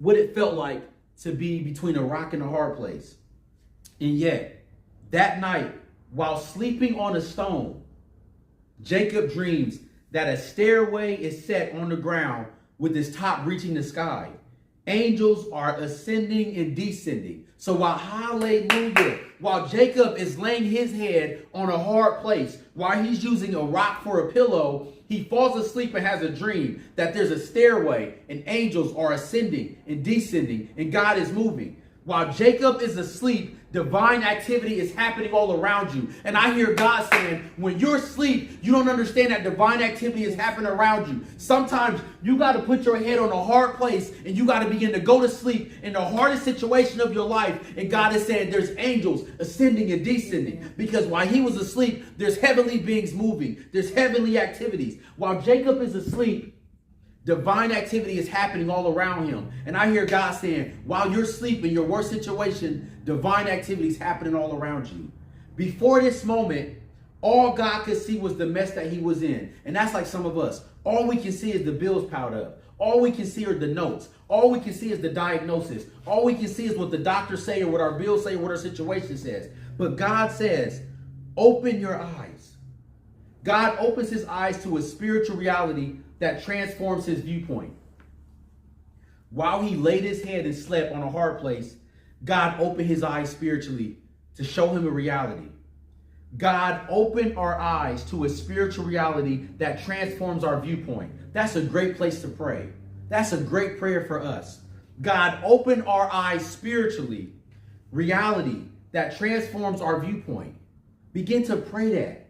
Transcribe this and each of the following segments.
what it felt like to be between a rock and a hard place. And yet, that night, while sleeping on a stone, Jacob dreams that a stairway is set on the ground with its top reaching the sky. Angels are ascending and descending. So while Jacob is laying his head on a hard place, while he's using a rock for a pillow, he falls asleep and has a dream that there's a stairway and angels are ascending and descending and God is moving. While Jacob is asleep, divine activity is happening all around you. And I hear God saying, when you're asleep, you don't understand that divine activity is happening around you. Sometimes you got to put your head on a hard place and you got to begin to go to sleep in the hardest situation of your life. And God is saying there's angels ascending and descending. Because while he was asleep, there's heavenly beings moving. There's heavenly activities. While Jacob is asleep, divine activity is happening all around him. And I hear God saying, while you're asleep in your worst situation, divine activity is happening all around you. Before this moment, all God could see was the mess that he was in. And that's like some of us. All we can see is the bills piled up. All we can see are the notes. All we can see is the diagnosis. All we can see is what the doctors say or what our bills say or what our situation says. But God says, open your eyes. God opens his eyes to a spiritual reality that transforms his viewpoint. While he laid his head and slept on a hard place, God opened his eyes spiritually to show him a reality. God opened our eyes to a spiritual reality that transforms our viewpoint. That's a great place to pray. That's a great prayer for us. God opened our eyes spiritually, reality that transforms our viewpoint. Begin to pray that.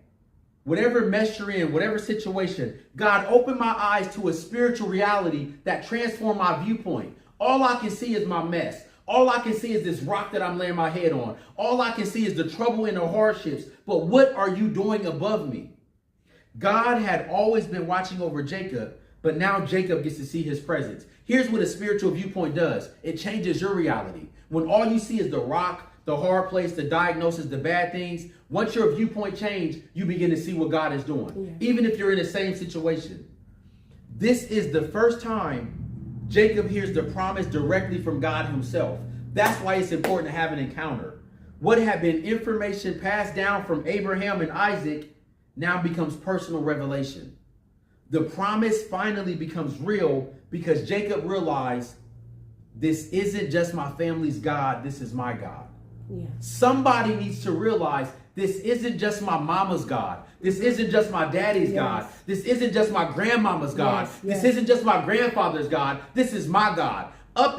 Whatever mess you're in, whatever situation, God opened my eyes to a spiritual reality that transformed my viewpoint. All I can see is my mess. All I can see is this rock that I'm laying my head on. All I can see is the trouble and the hardships. But what are you doing above me? God had always been watching over Jacob, but now Jacob gets to see his presence. Here's what a spiritual viewpoint does. It changes your reality. When all you see is the rock, the hard place, the diagnosis, the bad things, once your viewpoint changes, you begin to see what God is doing. Yeah. Even if you're in the same situation. This is the first time Jacob hears the promise directly from God himself. That's why it's important to have an encounter. What had been information passed down from Abraham and Isaac now becomes personal revelation. The promise finally becomes real because Jacob realized this isn't just my family's God, this is my God. Yeah. Somebody needs to realize this isn't just my mama's God. This isn't just my daddy's God. This isn't just my grandmama's God. This isn't just my grandfather's God. This is my God. Up